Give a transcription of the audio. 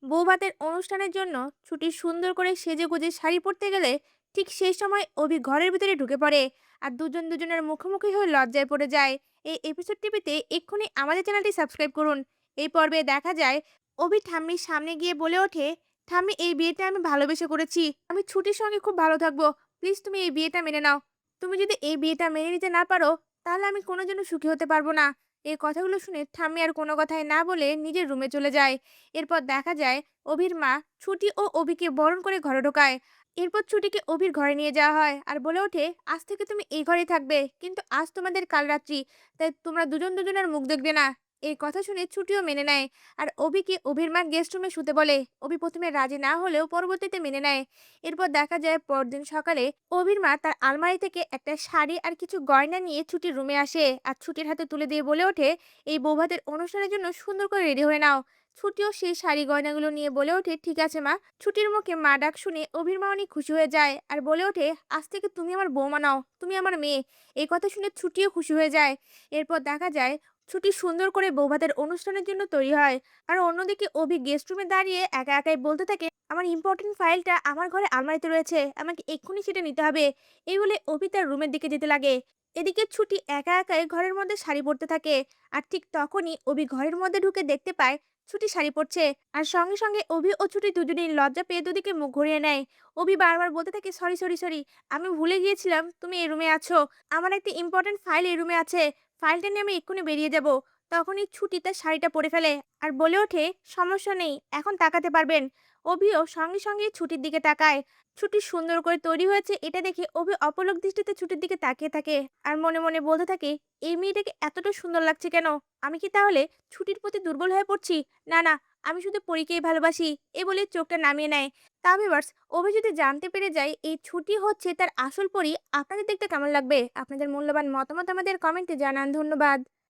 বৌভাতের অনুষ্ঠানের জন্য ছুটি সুন্দর করে সেজেগুজে শাড়ি পরতে গেলে ঠিক সেই সময় অভি ঘরের ভিতরে ঢুকে পড়ে আর দুজন দুজনের মুখোমুখি হয়ে লজ্জায় পড়ে যায়। এই এপিসোডটি পেতে এক্ষুনি আমাদের চ্যানেলটি সাবস্ক্রাইব করুন। এই পর্বে দেখা যায় অভি ঠাম্মির সামনে গিয়ে বলে ওঠে, ঠাম্মি, এই বিয়েটা আমি ভালোবেসে করেছি, আমি ছুটির সঙ্গে খুব ভালো থাকবো, প্লিজ তুমি এই বিয়েটা মেনে নাও। তুমি যদি এই বিয়েটা মেনে নিতে না পারো তাহলে আমি কোনো জন্য সুখী হতে পারবো না। এই কথাগুলো শুনে ঠাম্মি আর কোনো কথাই না বলে নিজের রুমে চলে যায়। এরপর দেখা যায় অভির মা ছুটি ও অভিকে বরণ করে ঘরে ঢোকায়। এরপর ছুটিকে অভির ঘরে নিয়ে যাওয়া হয় আর বলে ওঠে, আজ থেকে তুমি এই ঘরেই থাকবে, কিন্তু আজ তোমাদের কাল রাত্রি, তাই তোমরা দুজন দুজনের মুখ দেখবে না। এই কথা শুনে ছুটিও মেনে নেয় আর অভিকে অভির মা গেস্ট রুমে শুতে বলে। অভি প্রথমে রাজি না হলেও পরবর্তীতে মেনে নেয়। এরপর দেখা যায় পরদিন সকালে অভির মা তার আলমারি থেকে একটা শাড়ি আর কিছু গয়না নিয়ে ছুটির রুমে আসে আর ছুটির হাতে তুলে দিয়ে বলে ওঠে, এই বৌভাতের অনুষ্ঠানের জন্য সুন্দর করে রেডি হয়ে নাও। ছুটিও সেই শাড়ি গয়নাগুলো নিয়ে বলে ওঠে, ঠিক আছে মা। ছুটির মুখে মা ডাক শুনে অভির মা অনেক খুশি হয়ে যায় আর বলে ওঠে, আজ থেকে তুমি আমার বৌমা নাও, তুমি আমার মেয়ে। এই কথা শুনে ছুটিও খুশি হয়ে যায়। এরপর দেখা যায় ছুটি সুন্দর করে বৌভাতের অনুষ্ঠানের জন্য তৈরি হয়। আর অন্যদিকে অভি গেস্ট রুমে দাঁড়িয়ে একা একাই বলতে থাকে, আমার ইম্পর্টেন্ট ফাইলটা আমার ঘরে আলমারিতে রয়েছে, আমাকে এক্ষুনি সেটা নিতে হবে। এই বলে অভি তার রুমের দিকে যেতে লাগে। এদিকে ছুটি একা একাই ঘরের মধ্যে শাড়ি পরতে থাকে। আর ঠিক তখনই অভি ঘরের মধ্যে ঢুকে দেখতে পায় ছুটি শাড়ি পরছে। আর সঙ্গে সঙ্গে অভি ও ছুটি দুজনেই লজ্জা পেয়ে দুদিকে মুখ ঘুরিয়ে নেয়। অভি বারবার বলতে থাকে, সরি সরি সরি, আমি ভুলে গিয়েছিলাম তুমি এই রুমে আছো, আমার একটা ইম্পর্টেন্ট ফাইল এই রুমে আছে, ফাইলটা নিয়ে আমি এক্ষুনি বেরিয়ে যাব। তখনই ছুটি তার শাড়িটা পরে ফেলে আর বলে ওঠে, সমস্যা নেই, এখন তাকাতে পারবেন। অভিও সঙ্গে সঙ্গে ছুটির দিকে তাকায়। ছুটি সুন্দর করে তৈরি হয়েছে এটা দেখে অভি অপলক দৃষ্টিতে ছুটির দিকে তাকিয়ে থাকে আর মনে মনে বলতে থাকে, এই মেয়েটাকে এতটা সুন্দর লাগছে কেন? আমি কি তাহলে ছুটির প্রতি দুর্বল হয়ে পড়ছি? না না, আমি শুধু পরীকেই ভালোবাসি। এ বলে চোখটা নামিয়ে নেয়। তা ভিউয়ার্স, অভি যদি জানতে পেরে যায় এই ছুটি হচ্ছে তার আসল পরী, আপনাদের দেখতে কেমন লাগবে? আপনাদের মূল্যবান মতামত আমাদের কমেন্টে জানান। ধন্যবাদ।